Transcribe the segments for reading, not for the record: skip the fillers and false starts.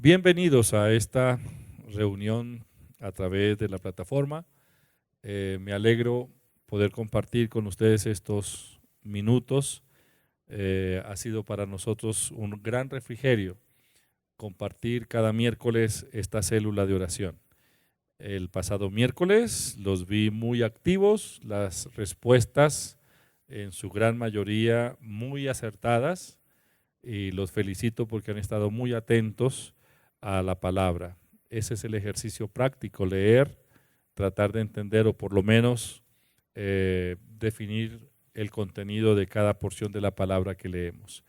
Bienvenidos a esta reunión a través de la plataforma. Me alegro poder compartir con ustedes estos minutos. Ha sido para nosotros un gran refrigerio compartir cada miércoles esta célula de oración. El pasado miércoles los vi muy activos, las respuestas en su gran mayoría muy acertadas, y los felicito porque han estado muy atentos a la palabra. Ese es el ejercicio práctico: leer, tratar de entender o por lo menos definir el contenido de cada porción de la palabra que leemos.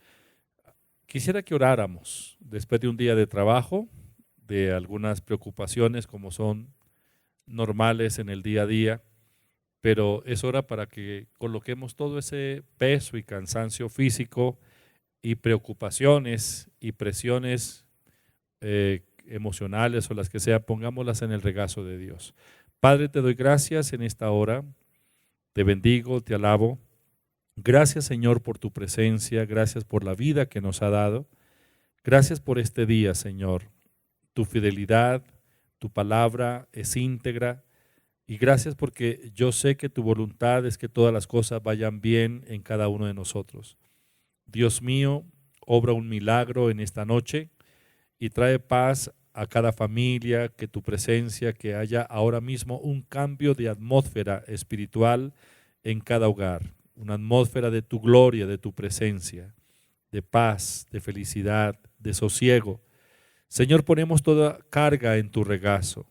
Quisiera que oráramos después de un día de trabajo, de algunas preocupaciones como son normales en el día a día, pero es hora para que coloquemos todo ese peso y cansancio físico y preocupaciones y presiones emocionales o las que sea, pongámoslas en el regazo de Dios. Padre, te doy gracias en esta hora, te bendigo, te alabo. Gracias, Señor, por tu presencia, gracias por la vida que nos ha dado. Gracias por este día, Señor. Tu fidelidad, tu palabra es íntegra, y gracias porque yo sé que tu voluntad es que todas las cosas vayan bien en cada uno de nosotros. Dios mío, obra un milagro en esta noche y trae paz a cada familia, que tu presencia, que haya ahora mismo un cambio de atmósfera espiritual en cada hogar, una atmósfera de tu gloria, de tu presencia, de paz, de felicidad, de sosiego. Señor, ponemos toda carga en tu regazo.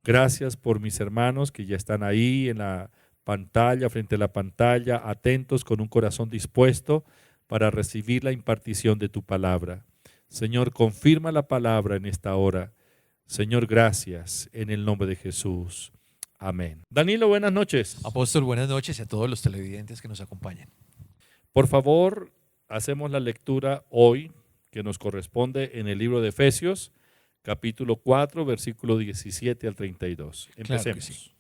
Gracias por mis hermanos que ya están ahí en la pantalla, frente a la pantalla, atentos, con un corazón dispuesto para recibir la impartición de tu palabra. Señor, confirma la palabra en esta hora. Señor, gracias, en el nombre de Jesús. Amén. Danilo, buenas noches. Apóstol, buenas noches y a todos los televidentes que nos acompañan. Por favor, hacemos la lectura hoy que nos corresponde en el libro de Efesios, capítulo 4, versículo 17 al 32. Empecemos. Claro que sí.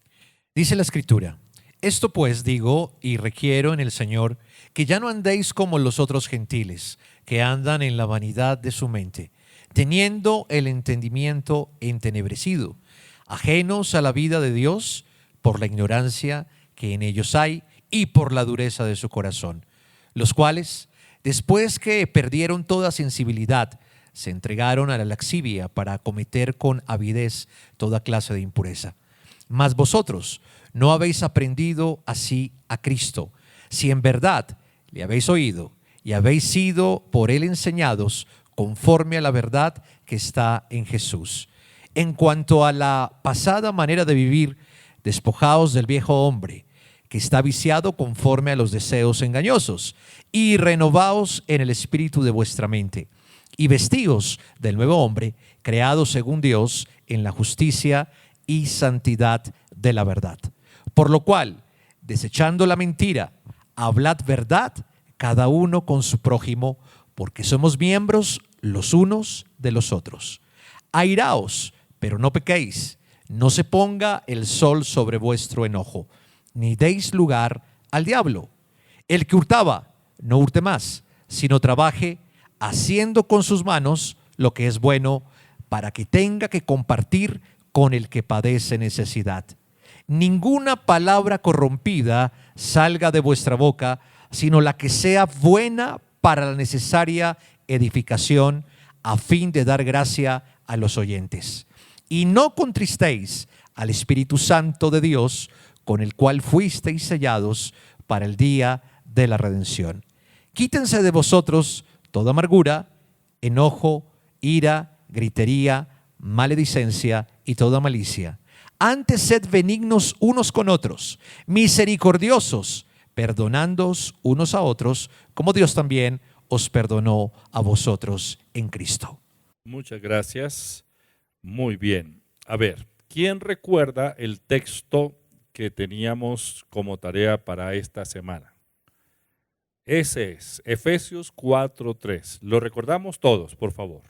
Dice la Escritura: esto pues digo y requiero en el Señor, que ya no andéis como los otros gentiles, que andan en la vanidad de su mente, teniendo el entendimiento entenebrecido, ajenos a la vida de Dios por la ignorancia que en ellos hay y por la dureza de su corazón, los cuales, después que perdieron toda sensibilidad, se entregaron a la laxivia para cometer con avidez toda clase de impureza. Mas vosotros no habéis aprendido así a Cristo, si en verdad le habéis oído y habéis sido por él enseñados conforme a la verdad que está en Jesús. En cuanto a la pasada manera de vivir, despojaos del viejo hombre, que está viciado conforme a los deseos engañosos, y renovaos en el espíritu de vuestra mente, y vestíos del nuevo hombre, creado según Dios en la justicia y santidad de la verdad. Por lo cual, desechando la mentira, hablad verdad cada uno con su prójimo, porque somos miembros los unos de los otros. Airaos, pero no pequéis, no se ponga el sol sobre vuestro enojo, ni deis lugar al diablo. El que hurtaba, no hurte más, sino trabaje, haciendo con sus manos lo que es bueno, para que tenga que compartir con el que padece necesidad. Ninguna palabra corrompida salga de vuestra boca, sino la que sea buena para la necesaria edificación, a fin de dar gracia a los oyentes. Y no contristéis al Espíritu Santo de Dios, con el cual fuisteis sellados para el día de la redención. Quítense de vosotros toda amargura, enojo, ira, gritería, maledicencia y toda malicia. Antes sed benignos unos con otros, misericordiosos, perdonándoos unos a otros, como Dios también os perdonó a vosotros en Cristo. Muchas gracias. Muy bien. A ver, ¿quién recuerda el texto que teníamos como tarea para esta semana? Ese es Efesios 4:3. Lo recordamos todos, por favor.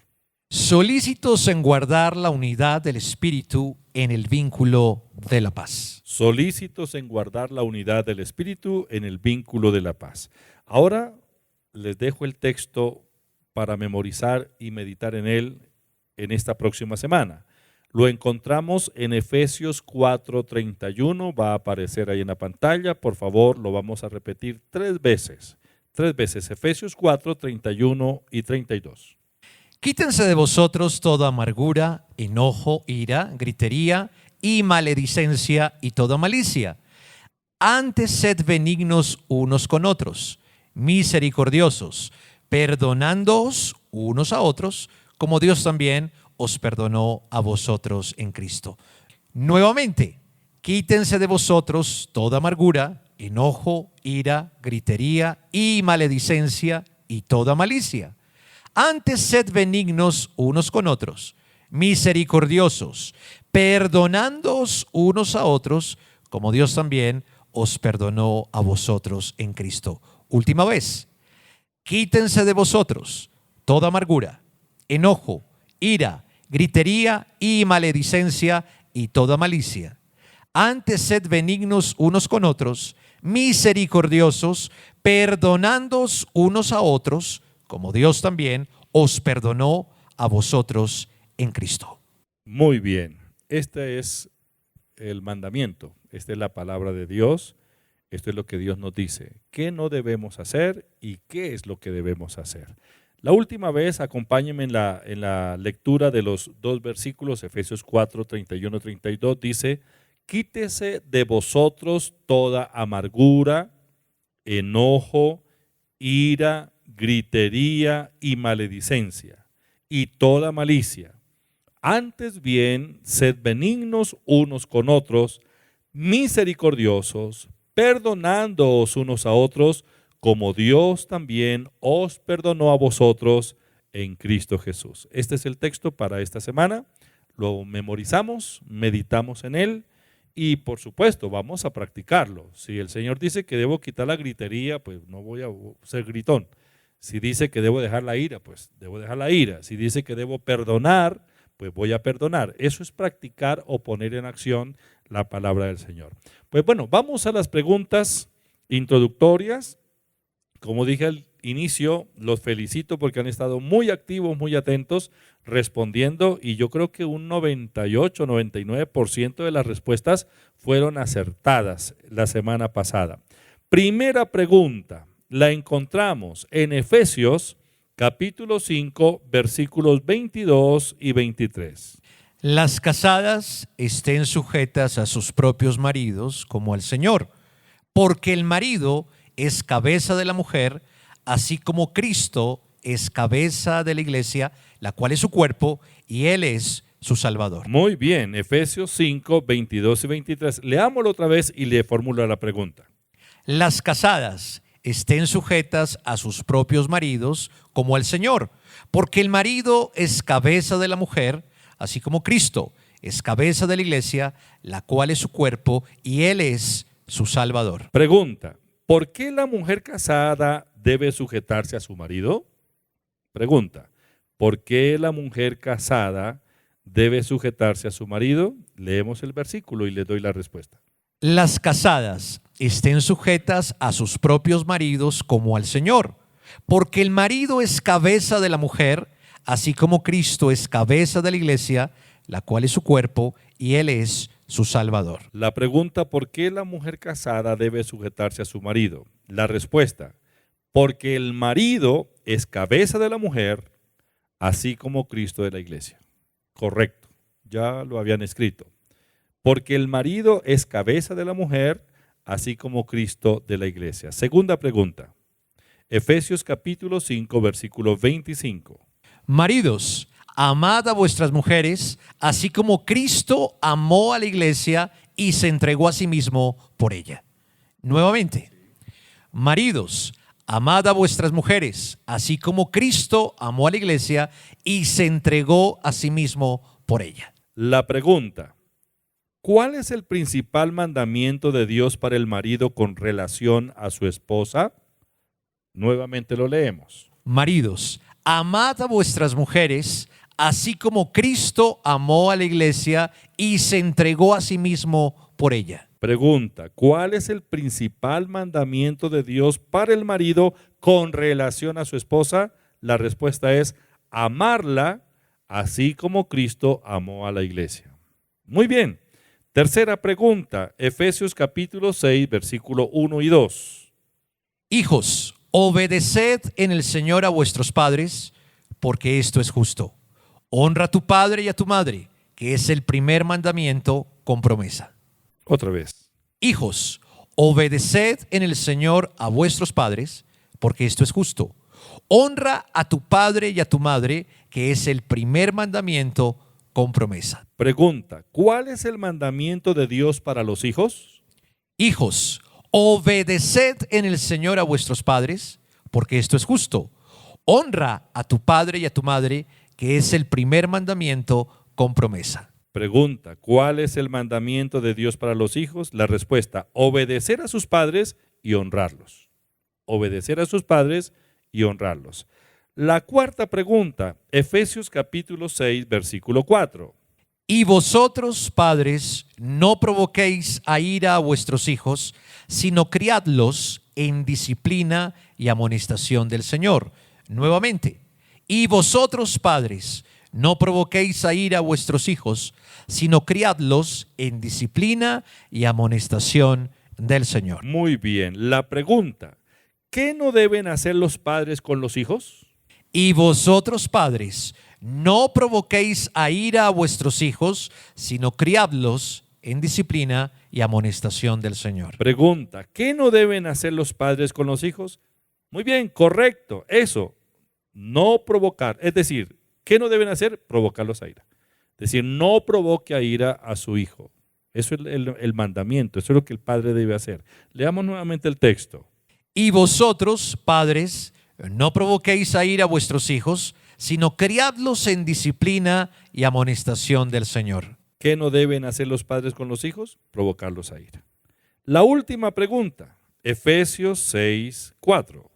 Solícitos en guardar la unidad del Espíritu en el vínculo de la paz. Solícitos en guardar la unidad del Espíritu en el vínculo de la paz. Ahora les dejo el texto para memorizar y meditar en él en esta próxima semana. Lo encontramos en Efesios 4:31, va a aparecer ahí en la pantalla. Por favor, lo vamos a repetir 3 veces. 3 veces, Efesios 4:31 y 32. Quítense de vosotros toda amargura, enojo, ira, gritería y maledicencia y toda malicia. Antes sed benignos unos con otros, misericordiosos, perdonándoos unos a otros, como Dios también os perdonó a vosotros en Cristo. Nuevamente, quítense de vosotros toda amargura, enojo, ira, gritería y maledicencia y toda malicia. Antes sed benignos unos con otros, misericordiosos, perdonándoos unos a otros, como Dios también os perdonó a vosotros en Cristo. Última vez, quítense de vosotros toda amargura, enojo, ira, gritería y maledicencia y toda malicia. Antes sed benignos unos con otros, misericordiosos, perdonándoos unos a otros, como Dios también os perdonó a vosotros en Cristo. Muy bien, este es el mandamiento, esta es la palabra de Dios, esto es lo que Dios nos dice, qué no debemos hacer y qué es lo que debemos hacer. La última vez, acompáñenme en la lectura de los 2 versículos, Efesios 4:31 32, dice: quítese de vosotros toda amargura, enojo, ira, gritería y maledicencia, y toda malicia. Antes bien, sed benignos unos con otros, misericordiosos, perdonándoos unos a otros, como Dios también os perdonó a vosotros en Cristo Jesús. Este es el texto para esta semana. Lo memorizamos, meditamos en él y por supuesto vamos a practicarlo. Si el Señor dice que debo quitar la gritería, pues no voy a ser gritón. Si dice que debo dejar la ira, pues debo dejar la ira. Si dice que debo perdonar, pues voy a perdonar. Eso es practicar o poner en acción la palabra del Señor. Pues bueno, vamos a las preguntas introductorias. Como dije al inicio, los felicito porque han estado muy activos, muy atentos, respondiendo, y yo creo que un 98, 99% de las respuestas fueron acertadas la semana pasada. Primera pregunta, la encontramos en Efesios capítulo 5, versículos 22 y 23. Las casadas estén sujetas a sus propios maridos como al Señor, porque el marido es cabeza de la mujer, así como Cristo es cabeza de la iglesia, la cual es su cuerpo, y Él es su Salvador. Muy bien, Efesios 5, 22 y 23. Leámoslo otra vez y le formulo la pregunta. Las casadas estén sujetas a sus propios maridos como al Señor, porque el marido es cabeza de la mujer, así como Cristo es cabeza de la iglesia, la cual es su cuerpo, y Él es su Salvador. Pregunta, ¿por qué la mujer casada debe sujetarse a su marido? Pregunta, ¿por qué la mujer casada debe sujetarse a su marido? Leemos el versículo y le doy la respuesta. Las casadas estén sujetas a sus propios maridos como al Señor, porque el marido es cabeza de la mujer, así como Cristo es cabeza de la iglesia, la cual es su cuerpo, y Él es su Salvador. La pregunta, ¿por qué la mujer casada debe sujetarse a su marido? La respuesta, porque el marido es cabeza de la mujer, así como Cristo de la iglesia. Correcto, ya lo habían escrito. Porque el marido es cabeza de la mujer, así como Cristo de la iglesia. Segunda pregunta, Efesios capítulo 5, versículo 25. Maridos, amad a vuestras mujeres, así como Cristo amó a la iglesia y se entregó a sí mismo por ella. Nuevamente, maridos, amad a vuestras mujeres, así como Cristo amó a la iglesia y se entregó a sí mismo por ella. La pregunta, ¿cuál es el principal mandamiento de Dios para el marido con relación a su esposa? Nuevamente lo leemos. Maridos, amad a vuestras mujeres, así como Cristo amó a la iglesia y se entregó a sí mismo por ella. Pregunta, ¿cuál es el principal mandamiento de Dios para el marido con relación a su esposa? La respuesta es amarla así como Cristo amó a la iglesia. Muy bien. Tercera pregunta, Efesios capítulo 6, versículo 1 y 2. Hijos, obedeced en el Señor a vuestros padres, porque esto es justo. Honra a tu padre y a tu madre, que es el primer mandamiento con promesa. Otra vez. Hijos, obedeced en el Señor a vuestros padres, porque esto es justo. Honra a tu padre y a tu madre, que es el primer mandamiento con promesa. Pregunta, ¿cuál es el mandamiento de Dios para los hijos? Hijos, obedeced en el Señor a vuestros padres, porque esto es justo. Honra a tu padre y a tu madre, que es el primer mandamiento con promesa. Pregunta, ¿cuál es el mandamiento de Dios para los hijos? La respuesta, obedecer a sus padres y honrarlos. Obedecer a sus padres y honrarlos. La cuarta pregunta, Efesios capítulo 6, versículo 4. Y vosotros, padres, no provoquéis a ira a vuestros hijos, sino criadlos en disciplina y amonestación del Señor. Nuevamente, y vosotros, padres, no provoquéis a ira a vuestros hijos, sino criadlos en disciplina y amonestación del Señor. Muy bien, la pregunta, ¿qué no deben hacer los padres con los hijos? Y vosotros, padres, no provoquéis a ira a vuestros hijos, sino criadlos en disciplina y amonestación del Señor. Pregunta, ¿qué no deben hacer los padres con los hijos? Muy bien, correcto, eso, no provocar, es decir, ¿qué no deben hacer? Provocarlos a ira. Es decir, no provoque a ira a su hijo. Eso es el mandamiento, eso es lo que el padre debe hacer. Leamos nuevamente el texto. Y vosotros, padres, no provoquéis a ira a vuestros hijos, sino criadlos en disciplina y amonestación del Señor. ¿Qué no deben hacer los padres con los hijos? Provocarlos a ira. La última pregunta, Efesios 6, 4.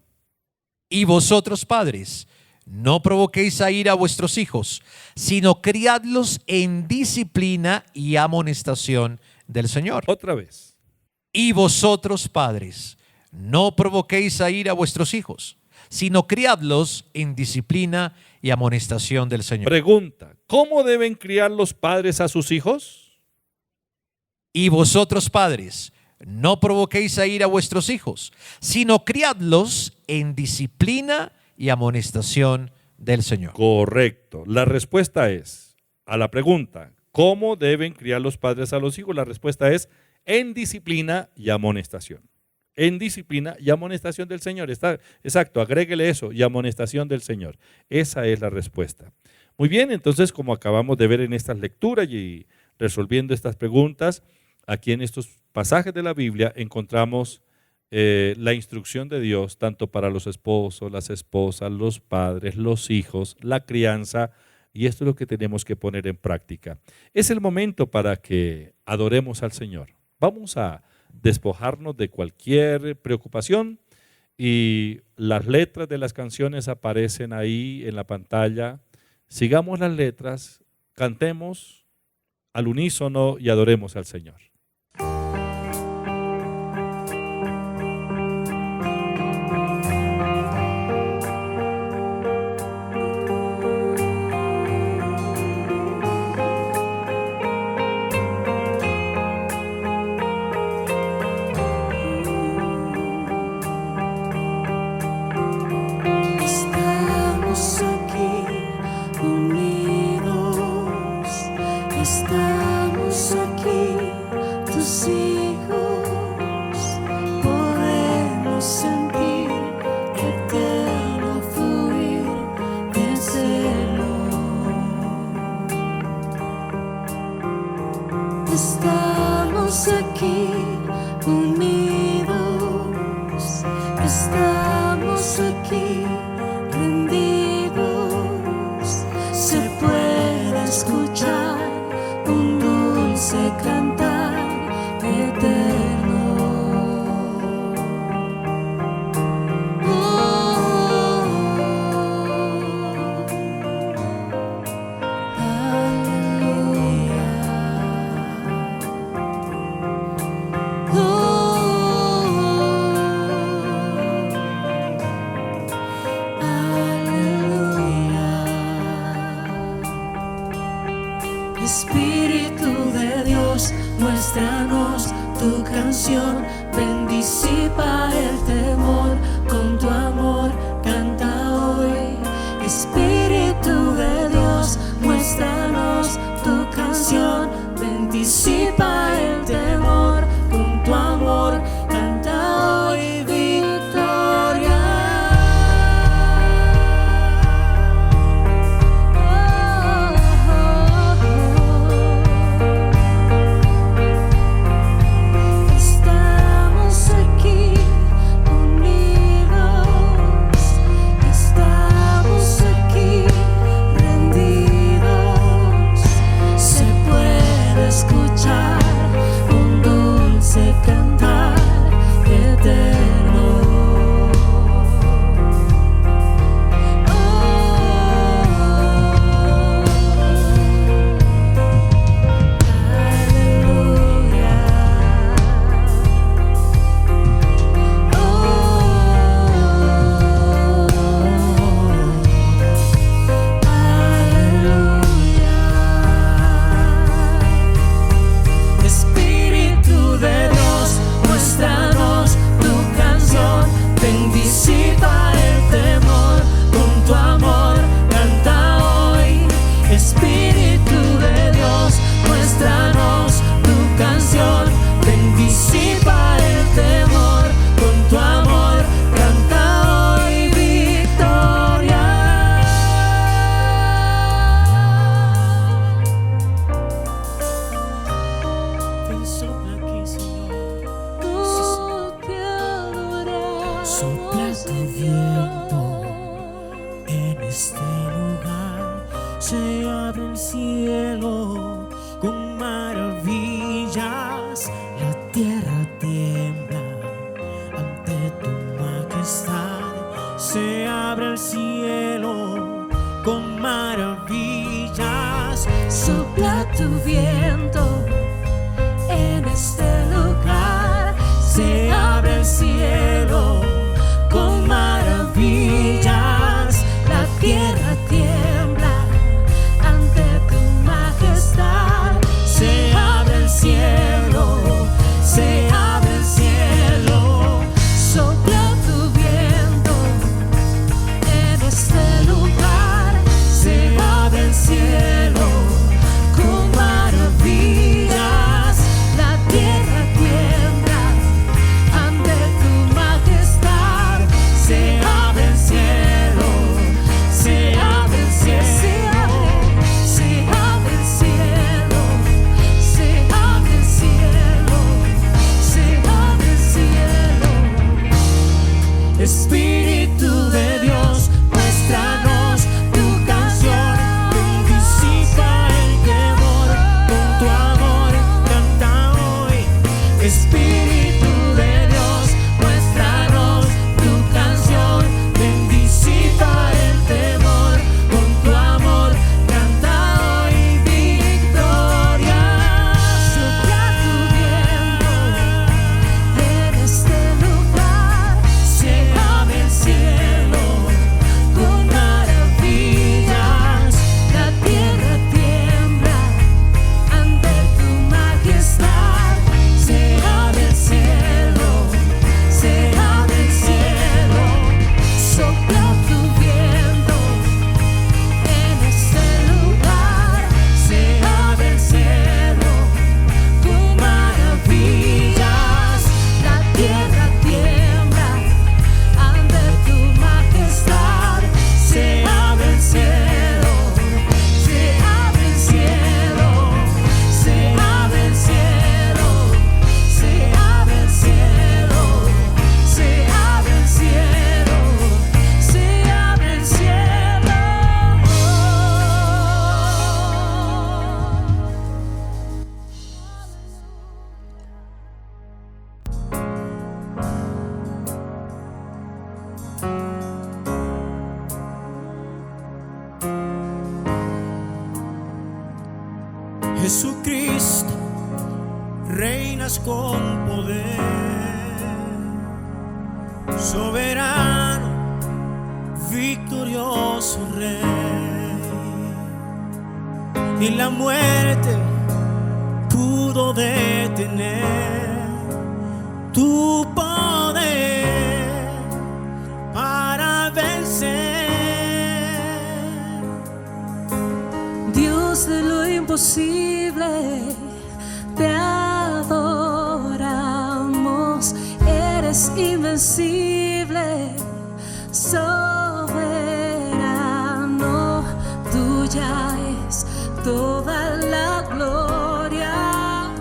Y vosotros, padres, no provoquéis a ira a vuestros hijos, sino criadlos en disciplina y amonestación del Señor. Otra vez. Y vosotros, padres, no provoquéis a ira a vuestros hijos, sino criadlos en disciplina y amonestación del Señor. Pregunta, ¿cómo deben criar los padres a sus hijos? Y vosotros, padres, no provoquéis a ira a vuestros hijos, sino criadlos en disciplina y amonestación del Señor. Correcto. La respuesta es, a la pregunta, ¿cómo deben criar los padres a los hijos? La respuesta es, en disciplina y amonestación. En disciplina y amonestación del Señor. Está, exacto, agréguele eso, y amonestación del Señor. Esa es la respuesta. Muy bien, entonces, como acabamos de ver en estas lecturas y resolviendo estas preguntas, aquí en estos pasajes de la Biblia encontramos la instrucción de Dios, tanto para los esposos, las esposas, los padres, los hijos, la crianza, y esto es lo que tenemos que poner en práctica. Es el momento para que adoremos al Señor. Vamos a despojarnos de cualquier preocupación y las letras de las canciones aparecen ahí en la pantalla. Sigamos las letras, cantemos al unísono y adoremos al Señor. Estamos aquí, tus hijos, podemos sentir el eterno fluir del cielo. Estamos aquí unidos, estamos aquí rendidos, se puede escuchar un dulce cantar eterno. Aleluya. Espíritu de Dios, muéstranos tu canción, ven, disipa el temor, con tu amor canta hoy. Espíritu de Dios, muéstranos tu canción, ven, disipa el temor, con tu amor canta hoy victoria. Estamos aquí unidos, estamos aquí rendidos. Se puede escuchar un dulce cantar eterno. Espíritu de Dios, muéstranos tu canción, ven, disipa el temor, con tu amor canta hoy. Espíritu de Dios, muéstranos tu canción, ven, disipa el temor, con tu amor canta hoy victoria. Ven, sopla aquí, Señor. Te adoramos, sopla tu viento en este lugar. Se abre el cielo con maravillas. La tierra tiembla ante tu majestad. Se abre el cielo con maravillas. Sopla tu viento en este lugar. Se abre el cielo con maravillas. La tierra tiembla ante tu majestad. Se abre el cielo, se abre el cielo. Sopla tu viento en este lugar. Se abre el cielo con maravillas. La tierra tiembla ante tu majestad. Se abre el cielo, se abre el cielo, se abre el cielo, se abre el cielo, se abre el cielo. Espíritu de Dios, muéstranos tu canción, ven, disipa el temor, con tu amor canta hoy. Espíritu de Dios, muéstranos tu canción, ven, disipa el temor, con tu amor canta hoy victoria. Sopla tu viento en este lugar. Se abre el cielo con maravillas. La tierra tiembla ante tu majestad. Se abre el cielo, se abre el cielo. Sopla tu viento en este lugar. Se abre el cielo con maravillas. La tierra tiembla ante tu majestad. Se abre el cielo, se abre el cielo, se abre el cielo, se abre el cielo, se abre el cielo, se abre el cielo. Jesucristo, reinas con poder, soberano, victorioso Rey. ni la muerte pudo detener tu poder para vencer. Dios de lo imposible, te adoramos, eres invencible, soberano, tuya es toda la gloria,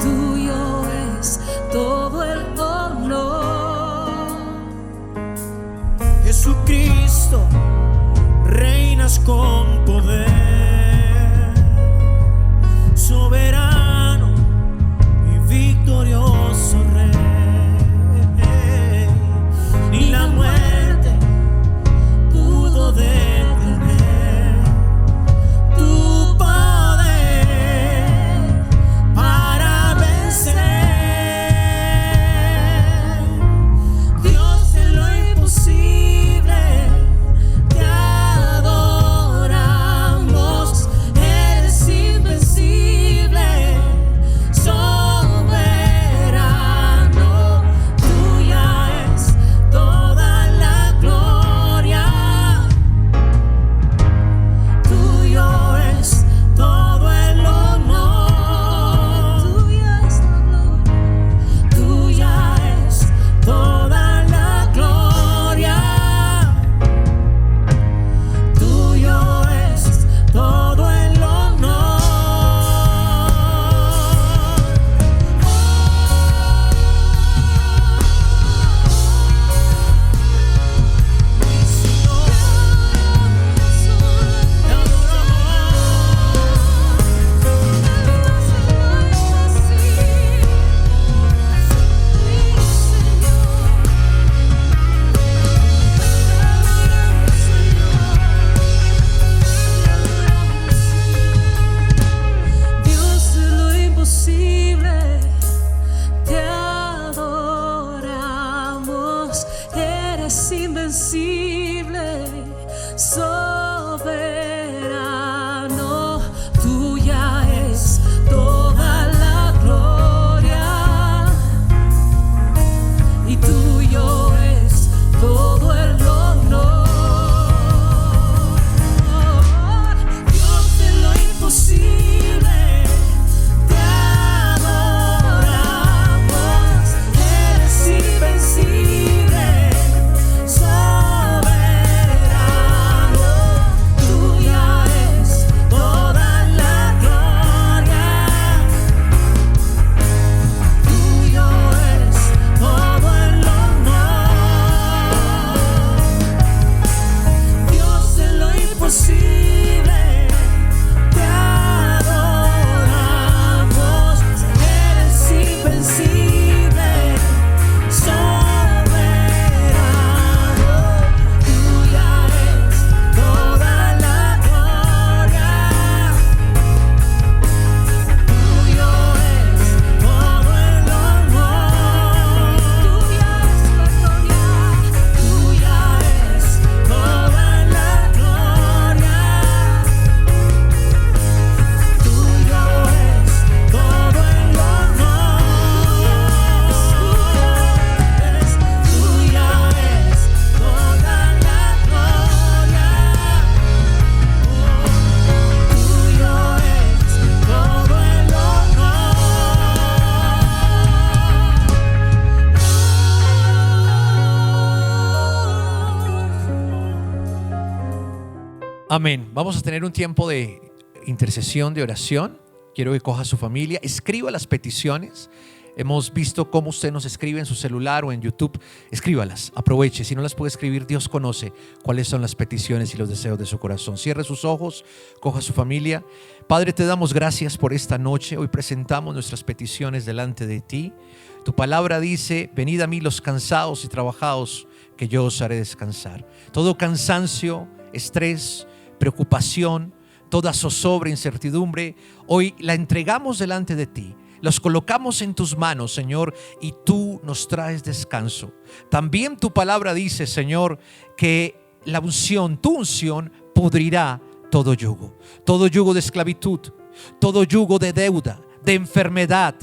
tuyo es todo el honor. Jesucristo, reinas con poder, soberano y victorioso Rey. Ni la muerte pudo detener tu poder para vencer. Dios de lo imposible, te adoramos, eres invencible, soberano, tuya es toda la gloria, tuyo es todo el honor, tuya es la gloria, tuya es toda la gloria, tuyo es todo el honor. Dios de lo imposible, te adoramos, eres invencible, soberano, tuya es toda la gloria y tuyo es todo el honor. Dios de lo imposible, te adoramos, eres invencible, soberano, tuya es toda la gloria, tuyo es todo el honor. Dios de lo imposible, te adoramos, eres invencible, soberano, tuya es toda la gloria, tuyo es todo el honor, tuya es la gloria, tuya es toda la gloria, tuyo es todo el Amén. Vamos a tener un tiempo de intercesión, de oración. Quiero que coja a su familia, escriba las peticiones. Hemos visto cómo usted nos escribe en su celular o en YouTube. Escríbalas, aproveche. Si no las puede escribir, Dios conoce cuáles son las peticiones y los deseos de su corazón. Cierre sus ojos, coja a su familia. Padre, te damos gracias por esta noche. Hoy presentamos nuestras peticiones delante de ti. Tu palabra dice: venid a mí los cansados y trabajados, que yo os haré descansar. Todo cansancio, estrés, preocupación, toda zozobra, incertidumbre, hoy la entregamos delante de ti. Los colocamos en tus manos, Señor, y tú nos traes descanso. También tu palabra dice, Señor, que la unción, tu unción, pudrirá todo yugo de esclavitud, todo yugo de deuda, de enfermedad,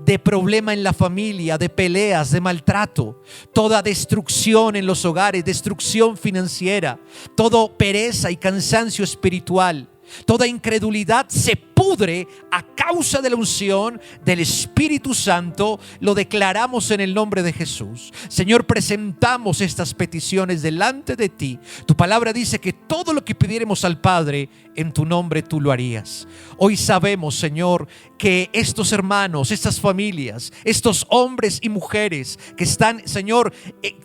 de problema en la familia, de peleas, de maltrato, toda destrucción en los hogares, destrucción financiera, toda pereza y cansancio espiritual, toda incredulidad se pudre a causa de la unción del Espíritu Santo. Lo declaramos en el nombre de Jesús. Señor, presentamos estas peticiones delante de ti. Tu palabra dice que todo lo que pidiéramos al Padre en tu nombre tú lo harías. Hoy sabemos, Señor, que estos hermanos, estas familias, estos hombres y mujeres que están, Señor,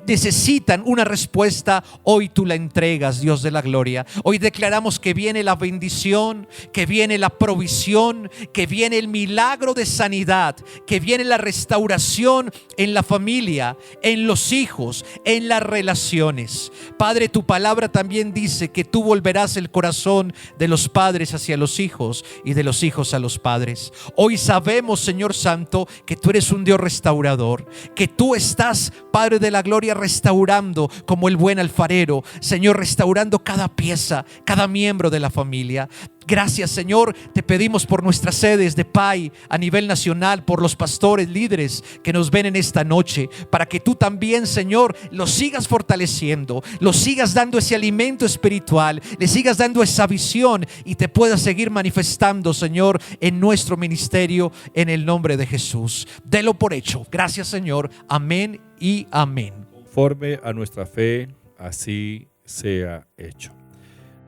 necesitan una respuesta, hoy tú la entregas, Dios de la gloria. Hoy declaramos que viene la bendición, que viene la provisión, que viene el milagro de sanidad, que viene la restauración en la familia, en los hijos, en las relaciones. Padre, tu palabra también dice que tú volverás el corazón de los padres hacia los hijos y de los hijos a los padres. Hoy sabemos, Señor Santo, que tú eres un Dios restaurador, que tú estás, Padre de la gloria, restaurando como el buen alfarero, Señor, restaurando cada pieza, cada miembro de la familia. Gracias, Señor, te pedimos por nuestras sedes de PAI a nivel nacional, por los pastores, líderes que nos ven en esta noche, para que tú también, Señor, los sigas fortaleciendo, los sigas dando ese alimento espiritual, le sigas dando esa visión y te puedas seguir manifestando, Señor, en nuestro ministerio, en el nombre de Jesús. Delo por hecho. Gracias, Señor. Amén y amén. Conforme a nuestra fe, así sea hecho.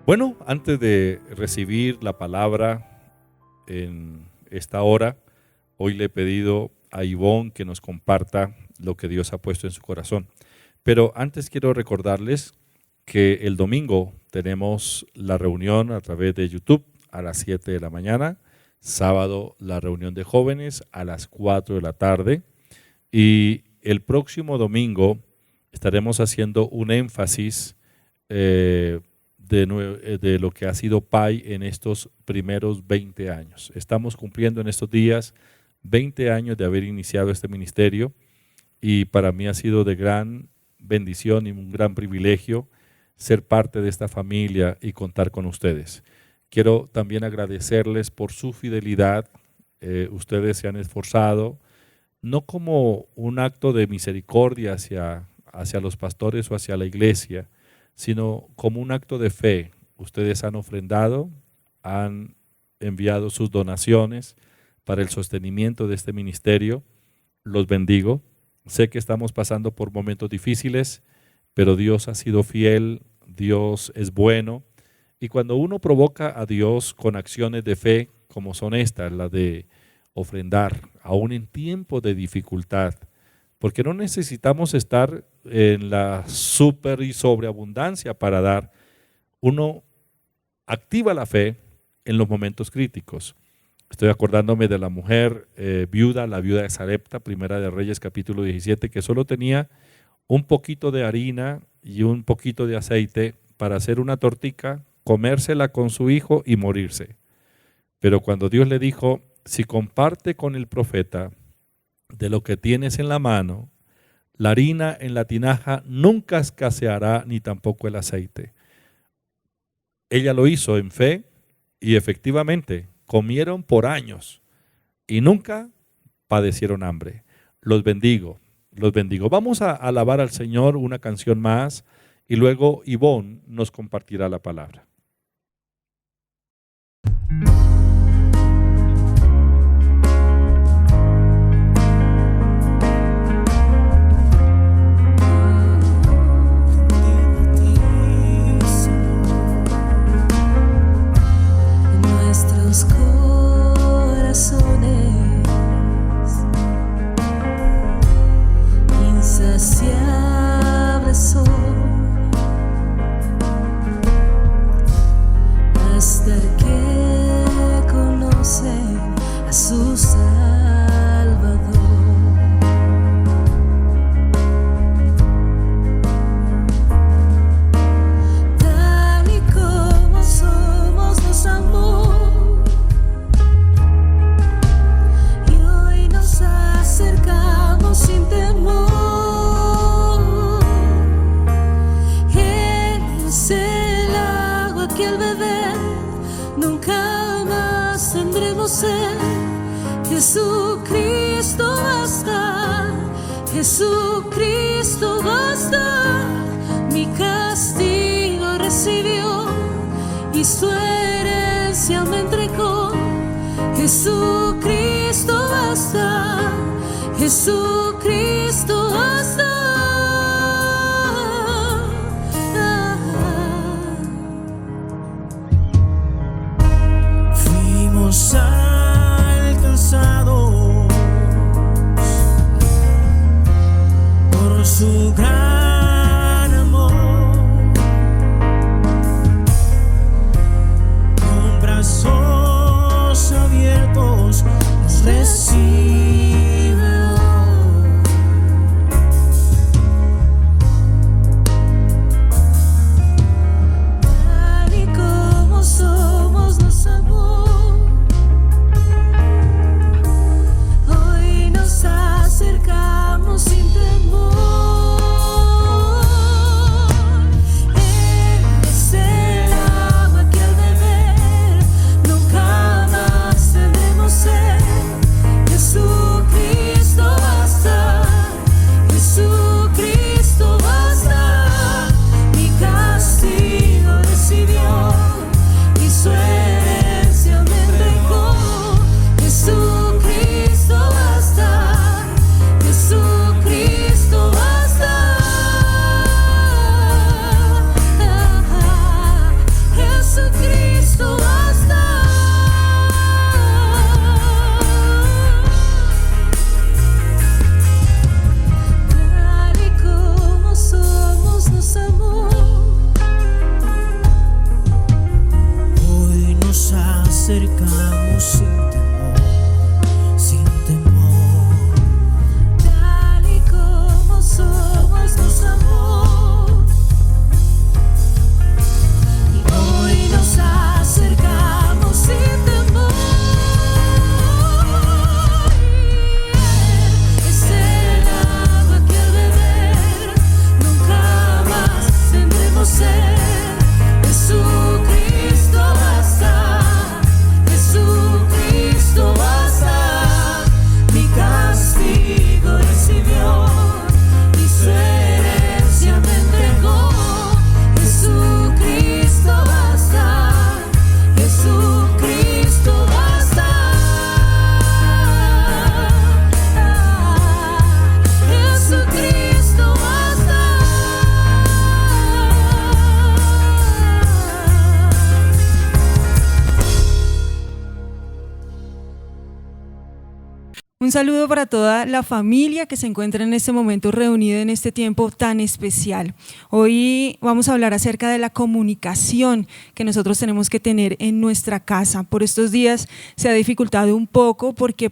Bueno, antes de recibir la palabra en esta hora, hoy le he pedido a Ivonne que nos comparta lo que Dios ha puesto en su corazón. Pero antes quiero recordarles que el domingo tenemos la reunión a través de YouTube a las 7 de la mañana, sábado la reunión de jóvenes a las 4 de la tarde y el próximo domingo estaremos haciendo un énfasis de lo que ha sido PAI en estos primeros 20 años. Estamos cumpliendo en estos días 20 años de haber iniciado este ministerio y para mí ha sido de gran bendición y un gran privilegio ser parte de esta familia y contar con ustedes. Quiero también agradecerles por su fidelidad. Ustedes se han esforzado, no como un acto de misericordia hacia los pastores o hacia la iglesia, sino como un acto de fe. Ustedes han ofrendado, han enviado sus donaciones para el sostenimiento de este ministerio. Los bendigo. Sé que estamos pasando por momentos difíciles, pero Dios ha sido fiel, Dios es bueno. Y cuando uno provoca a Dios con acciones de fe, como son estas, las de ofrendar, aún en tiempos de dificultad, porque no necesitamos estar en la super y sobreabundancia para dar. Uno activa la fe en los momentos críticos. Estoy acordándome de la mujer viuda, la viuda de Sarepta, Primera de Reyes, capítulo 17, que solo tenía un poquito de harina y un poquito de aceite para hacer una tortica, comérsela con su hijo y morirse. Pero cuando Dios le dijo, si comparte con el profeta de lo que tienes en la mano, la harina en la tinaja nunca escaseará ni tampoco el aceite. Ella lo hizo en fe y efectivamente comieron por años y nunca padecieron hambre. Los bendigo, los bendigo. Vamos a alabar al Señor una canción más y luego Ivonne nos compartirá la palabra. Nuestros corazones insaciables son hasta el que conoce a su Salvador. Tal y como somos nos amó y hoy nos acercamos sin temor. Él es el agua que al beber conocer. Jesucristo basta, Jesucristo basta. Mi castigo recibió y su herencia me entregó. Jesucristo basta, Jesucristo basta. Fuimos alcanzados por su gran amor, con brazos abiertos nos recibe hoy. Tal y como somos nos amó. Hoy nos acercamos sin temor. Él es el agua que al beber nunca más tendremos sed. Jesucristo basta, Jesucristo basta. Mi castigo recibió y su herencia me entregó. Jesucristo basta, Jesucristo basta. Jesucristo basta. Tal y como somos nos amó. Hoy nos acercamos sin temor, sin temor. Tal y como somos nos amó. Y hoy nos acercamos sin temor. Es el agua que al beber nunca más tendremos sed. Jesucristo basta, Jesucristo basta. Mi castigo recibió y su herencia me entregó. Jesucristo basta, Jesucristo basta. Jesucristo basta. Un saludo para toda la familia que se encuentra en este momento reunida en este tiempo tan especial. Hoy vamos a hablar acerca de la comunicación que nosotros tenemos que tener en nuestra casa. Por estos días se ha dificultado un poco porque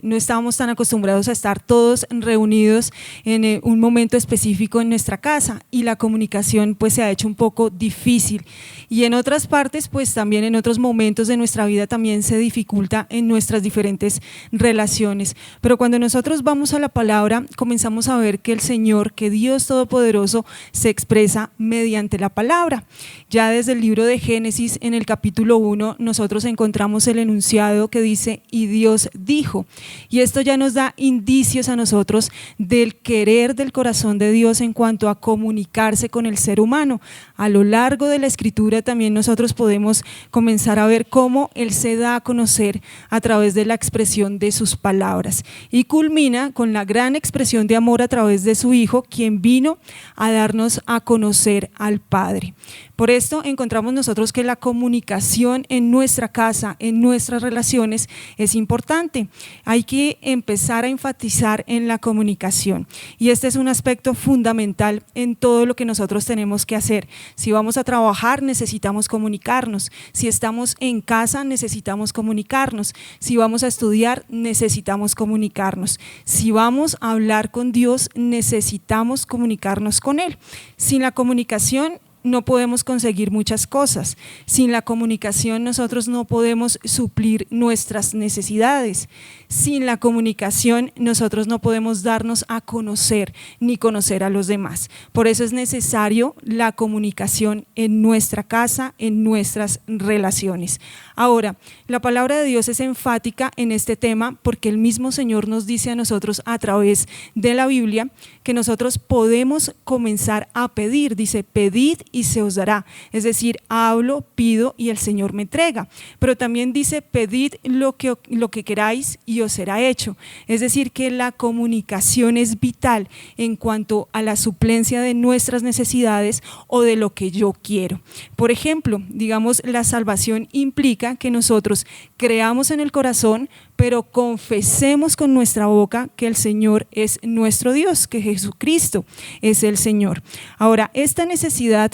no estábamos tan acostumbrados a estar todos reunidos en un momento específico en nuestra casa y la comunicación se ha hecho un poco difícil. Y en otras partes, también en otros momentos de nuestra vida también se dificulta en nuestras diferentes relaciones. Pero cuando nosotros vamos a la palabra, comenzamos a ver que el Señor, que Dios Todopoderoso, se expresa mediante la palabra. Ya desde el libro de Génesis, en el capítulo 1, nosotros encontramos el enunciado que dice, y Dios dijo. Y esto ya nos da indicios a nosotros del querer del corazón de Dios en cuanto a comunicarse con el ser humano. A lo largo de la Escritura también nosotros podemos comenzar a ver cómo Él se da a conocer a través de la expresión de sus palabras. Y culmina con la gran expresión de amor a través de su Hijo, quien vino a darnos a conocer al Padre. Por esto encontramos nosotros que la comunicación en nuestra casa, en nuestras relaciones, es importante. Hay que empezar a enfatizar en la comunicación y este es un aspecto fundamental en todo lo que nosotros tenemos que hacer. Si vamos a trabajar, necesitamos comunicarnos. Si estamos en casa, necesitamos comunicarnos. Si vamos a estudiar, necesitamos comunicarnos. Si vamos a hablar con Dios, necesitamos comunicarnos con Él. Sin la comunicación no podemos conseguir muchas cosas. Sin la comunicación nosotros no podemos suplir nuestras necesidades. Sin la comunicación nosotros no podemos darnos a conocer ni conocer a los demás. Por eso es necesario la comunicación en nuestra casa, en nuestras relaciones. Ahora, la palabra de Dios es enfática en este tema porque el mismo Señor nos dice a nosotros a través de la Biblia que nosotros podemos comenzar a pedir. Dice, pedid y se os dará. Es decir, hablo, pido y el Señor me entrega. Pero también dice, pedid lo que queráis y os será hecho. Es decir, que la comunicación es vital en cuanto a la suplencia de nuestras necesidades o de lo que yo quiero. Por ejemplo, digamos, la salvación implica que nosotros creamos en el corazón, pero confesemos con nuestra boca que el Señor es nuestro Dios, que Jesucristo es el Señor. Ahora, esta necesidad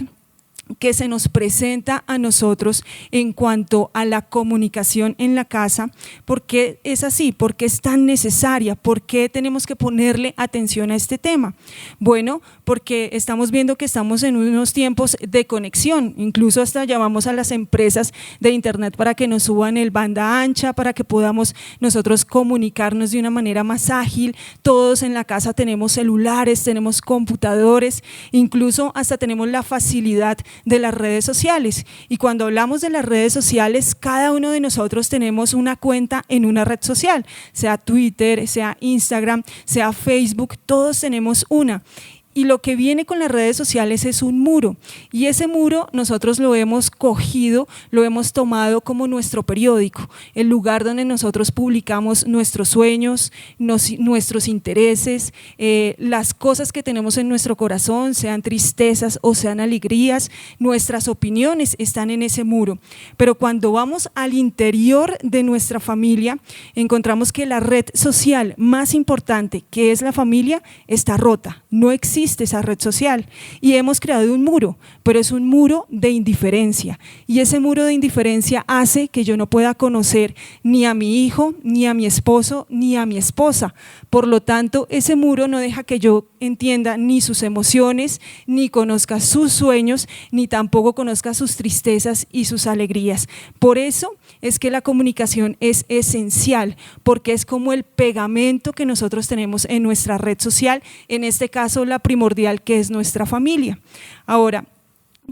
que se nos presenta a nosotros en cuanto a la comunicación en la casa, ¿por qué es así? ¿Por qué es tan necesaria? ¿Por qué tenemos que ponerle atención a este tema? Bueno, porque estamos viendo que estamos en unos tiempos de conexión, incluso hasta llamamos a las empresas de internet para que nos suban el banda ancha, para que podamos nosotros comunicarnos de una manera más ágil. Todos en la casa tenemos celulares, tenemos computadores, incluso hasta tenemos la facilidad de las redes sociales, y cuando hablamos de las redes sociales, cada uno de nosotros tenemos una cuenta en una red social, sea Twitter, sea Instagram, sea Facebook, todos tenemos una. Y lo que viene con las redes sociales es un muro, y ese muro nosotros lo hemos cogido, lo hemos tomado como nuestro periódico, el lugar donde nosotros publicamos nuestros sueños, nuestros intereses, las cosas que tenemos en nuestro corazón, sean tristezas o sean alegrías, nuestras opiniones están en ese muro. Pero cuando vamos al interior de nuestra familia, encontramos que la red social más importante, que es la familia, está rota, no existe esa red social, y hemos creado un muro, pero es un muro de indiferencia, y ese muro de indiferencia hace que yo no pueda conocer ni a mi hijo, ni a mi esposo, ni a mi esposa. Por lo tanto, ese muro no deja que yo entienda ni sus emociones, ni conozca sus sueños, ni tampoco conozca sus tristezas y sus alegrías. Por eso es que la comunicación es esencial, porque es como el pegamento que nosotros tenemos en nuestra red social, en este caso la primordial, que es nuestra familia. Ahora,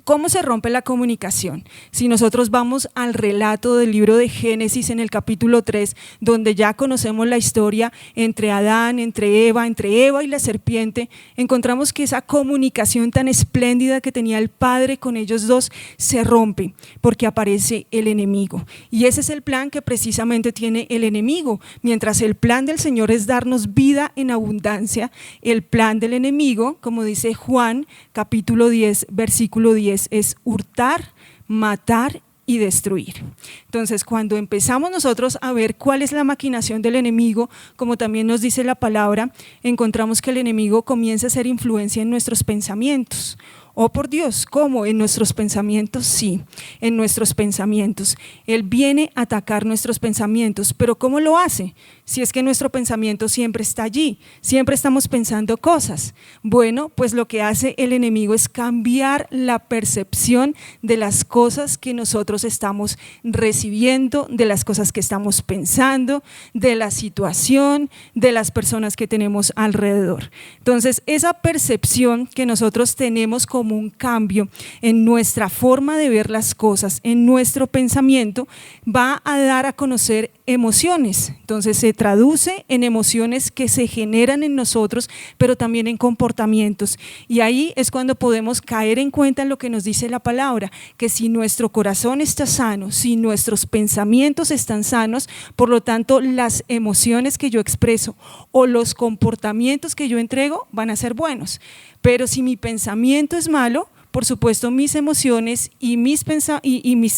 ¿cómo se rompe la comunicación? Si nosotros vamos al relato del libro de Génesis en el capítulo 3, donde ya conocemos la historia entre Adán, entre Eva y la serpiente, encontramos que esa comunicación tan espléndida que tenía el Padre con ellos dos se rompe porque aparece el enemigo. Y ese es el plan que precisamente tiene el enemigo. Mientras el plan del Señor es darnos vida en abundancia, el plan del enemigo, como dice Juan capítulo 10, versículo 10, es hurtar, matar y destruir. Entonces, cuando empezamos nosotros a ver cuál es la maquinación del enemigo, como también nos dice la palabra, encontramos que el enemigo comienza a hacer influencia en nuestros pensamientos. Oh, por Dios, ¿cómo? ¿En nuestros pensamientos? Sí, en nuestros pensamientos. Él viene a atacar nuestros pensamientos, pero ¿cómo lo hace? Si es que nuestro pensamiento siempre está allí, siempre estamos pensando cosas. Bueno, pues lo que hace el enemigo es cambiar la percepción de las cosas que nosotros estamos recibiendo, de las cosas que estamos pensando, de la situación, de las personas que tenemos alrededor. Entonces, esa percepción que nosotros tenemos como un cambio en nuestra forma de ver las cosas, en nuestro pensamiento, va a dar a conocer emociones. Entonces se traduce en emociones que se generan en nosotros, pero también en comportamientos. Y ahí es cuando podemos caer en cuenta en lo que nos dice la palabra, que si nuestro corazón está sano, si nuestros pensamientos están sanos, por lo tanto las emociones que yo expreso o los comportamientos que yo entrego van a ser buenos. Pero si mi pensamiento es malo, por supuesto mis emociones y mi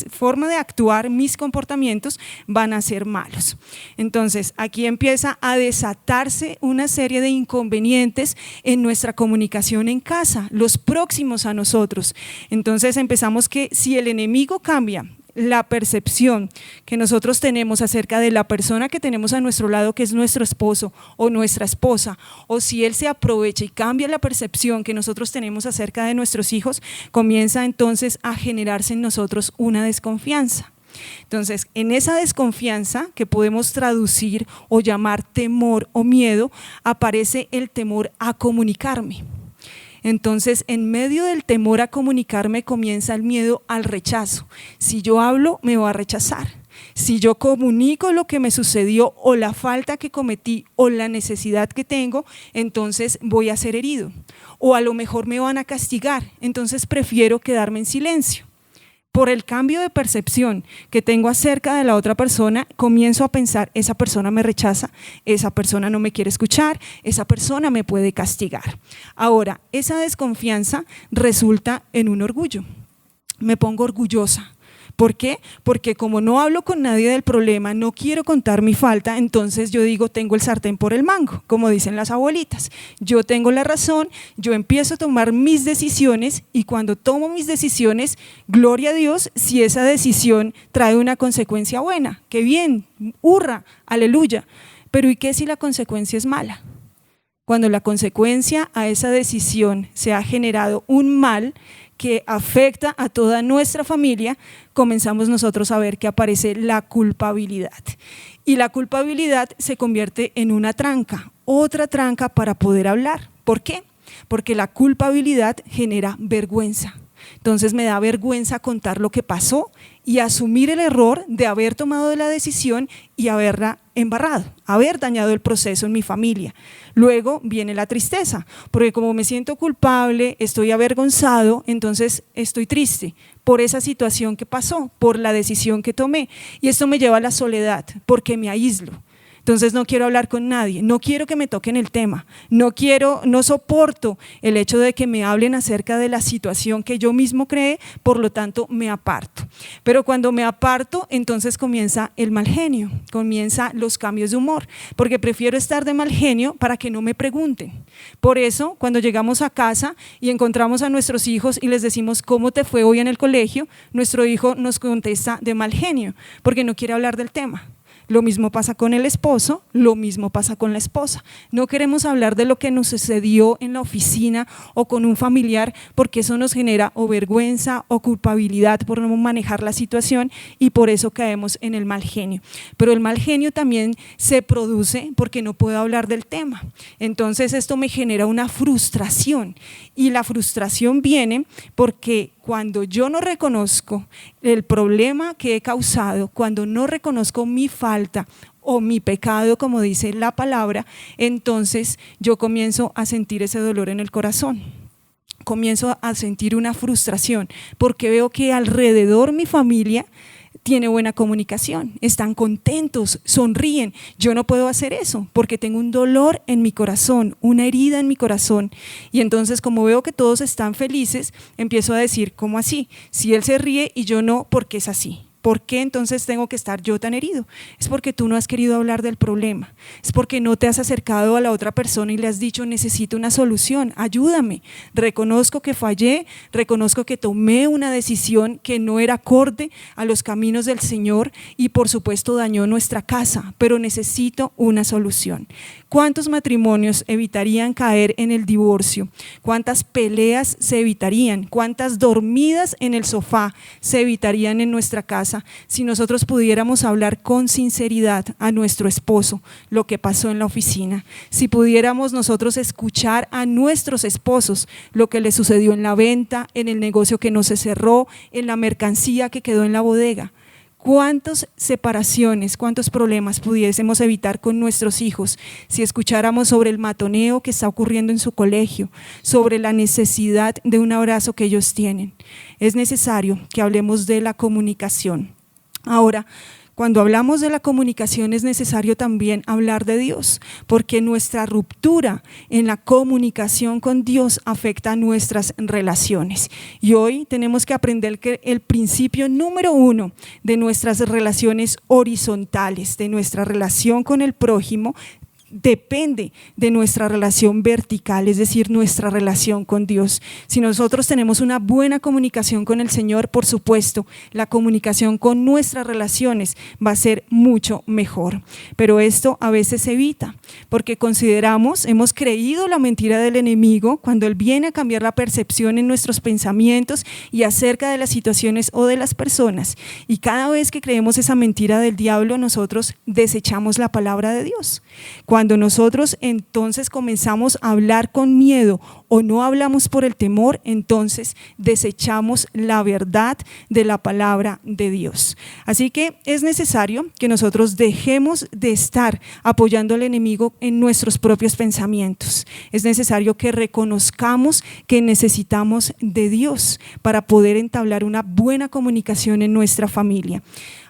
forma de actuar, mis comportamientos van a ser malos. Entonces aquí empieza a desatarse una serie de inconvenientes en nuestra comunicación en casa, los próximos a nosotros. Entonces empezamos que si el enemigo cambia la percepción que nosotros tenemos acerca de la persona que tenemos a nuestro lado, que es nuestro esposo o nuestra esposa, o si él se aprovecha y cambia la percepción que nosotros tenemos acerca de nuestros hijos, comienza entonces a generarse en nosotros una desconfianza. Entonces, en esa desconfianza que podemos traducir o llamar temor o miedo, aparece el temor a comunicarme. Entonces, en medio del temor a comunicarme comienza el miedo al rechazo. Si yo hablo, me va a rechazar. Si yo comunico lo que me sucedió o la falta que cometí o la necesidad que tengo, entonces voy a ser herido. O a lo mejor me van a castigar, entonces prefiero quedarme en silencio. Por el cambio de percepción que tengo acerca de la otra persona, comienzo a pensar, esa persona me rechaza, esa persona no me quiere escuchar, esa persona me puede castigar. Ahora, esa desconfianza resulta en un orgullo. Me pongo orgullosa. ¿Por qué? Porque como no hablo con nadie del problema, no quiero contar mi falta, entonces yo digo, tengo el sartén por el mango, como dicen las abuelitas. Yo tengo la razón, yo empiezo a tomar mis decisiones y cuando tomo mis decisiones, gloria a Dios, si esa decisión trae una consecuencia buena, qué bien, hurra, aleluya. Pero ¿y qué si la consecuencia es mala? Cuando la consecuencia a esa decisión se ha generado un mal que afecta a toda nuestra familia, comenzamos nosotros a ver que aparece la culpabilidad. Y la culpabilidad se convierte en una tranca, otra tranca para poder hablar. ¿Por qué? Porque la culpabilidad genera vergüenza. Entonces me da vergüenza contar lo que pasó y asumir el error de haber tomado la decisión y haberla embarrado, haber dañado el proceso en mi familia. Luego viene la tristeza, porque como me siento culpable, estoy avergonzado, entonces estoy triste por esa situación que pasó, por la decisión que tomé. Y esto me lleva a la soledad, porque me aíslo. Entonces no quiero hablar con nadie, no quiero que me toquen el tema, no soporto el hecho de que me hablen acerca de la situación que yo mismo creé, por lo tanto me aparto. Pero cuando me aparto, entonces comienza el mal genio, comienzan los cambios de humor, porque prefiero estar de mal genio para que no me pregunten. Por eso, cuando llegamos a casa y encontramos a nuestros hijos y les decimos ¿cómo te fue hoy en el colegio?, nuestro hijo nos contesta de mal genio, porque no quiere hablar del tema. Lo mismo pasa con el esposo, lo mismo pasa con la esposa. No queremos hablar de lo que nos sucedió en la oficina o con un familiar porque eso nos genera o vergüenza o culpabilidad por no manejar la situación y por eso caemos en el mal genio. Pero el mal genio también se produce porque no puedo hablar del tema. Entonces esto me genera una frustración y la frustración viene porque cuando yo no reconozco el problema que he causado, cuando no reconozco mi falta o mi pecado, como dice la palabra, entonces yo comienzo a sentir ese dolor en el corazón. Comienzo a sentir una frustración porque veo que alrededor mi familia tiene buena comunicación, están contentos, sonríen. Yo no puedo hacer eso porque tengo un dolor en mi corazón, una herida en mi corazón. Y entonces como veo que todos están felices, empiezo a decir, ¿cómo así? Si él se ríe y yo no, ¿por qué es así? ¿Por qué entonces tengo que estar yo tan herido? Es porque tú no has querido hablar del problema, es porque no te has acercado a la otra persona y le has dicho necesito una solución, ayúdame, reconozco que fallé, reconozco que tomé una decisión que no era acorde a los caminos del Señor y por supuesto dañó nuestra casa, pero necesito una solución. ¿Cuántos matrimonios evitarían caer en el divorcio? ¿Cuántas peleas se evitarían? ¿Cuántas dormidas en el sofá se evitarían en nuestra casa si nosotros pudiéramos hablar con sinceridad a nuestro esposo lo que pasó en la oficina? Si pudiéramos nosotros escuchar a nuestros esposos lo que les sucedió en la venta, en el negocio que no se cerró, en la mercancía que quedó en la bodega. ¿Cuántas separaciones, cuántos problemas pudiésemos evitar con nuestros hijos si escucháramos sobre el matoneo que está ocurriendo en su colegio, sobre la necesidad de un abrazo que ellos tienen? Es necesario que hablemos de la comunicación. Ahora, cuando hablamos de la comunicación es necesario también hablar de Dios, porque nuestra ruptura en la comunicación con Dios afecta a nuestras relaciones. Y hoy tenemos que aprender que el principio número 1 de nuestras relaciones horizontales, de nuestra relación con el prójimo, depende de nuestra relación vertical, es decir, nuestra relación con Dios. Si nosotros tenemos una buena comunicación con el Señor, por supuesto, la comunicación con nuestras relaciones va a ser mucho mejor. Pero esto a veces se evita, porque hemos creído la mentira del enemigo cuando él viene a cambiar la percepción en nuestros pensamientos y acerca de las situaciones o de las personas. Y cada vez que creemos esa mentira del diablo, nosotros desechamos la palabra de Dios. Cuando nosotros entonces comenzamos a hablar con miedo o no hablamos por el temor, entonces desechamos la verdad de la palabra de Dios. Así que es necesario que nosotros dejemos de estar apoyando al enemigo en nuestros propios pensamientos. Es necesario que reconozcamos que necesitamos de Dios para poder entablar una buena comunicación en nuestra familia.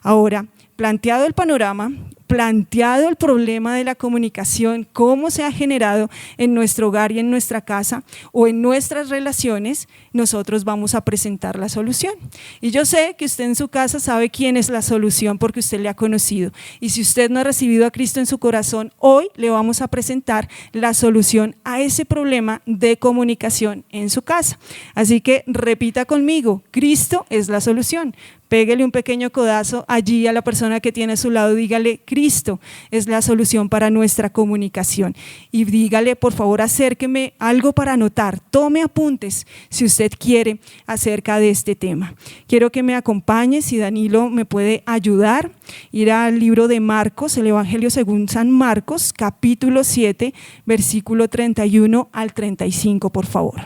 Ahora, planteado el panorama, planteado el problema de la comunicación, cómo se ha generado en nuestro hogar y en nuestra casa o en nuestras relaciones, nosotros vamos a presentar la solución. Y yo sé que usted en su casa sabe quién es la solución porque usted le ha conocido. Y si usted no ha recibido a Cristo en su corazón, hoy le vamos a presentar la solución a ese problema de comunicación en su casa. Así que repita conmigo, Cristo es la solución. Péguele un pequeño codazo allí a la persona que tiene a su lado, dígale, Cristo es la solución para nuestra comunicación. Y dígale, por favor, acérqueme algo para anotar, tome apuntes si usted quiere acerca de este tema. Quiero que me acompañe, si Danilo me puede ayudar, ir al libro de Marcos, el Evangelio según San Marcos, capítulo 7, versículo 31 al 35, por favor.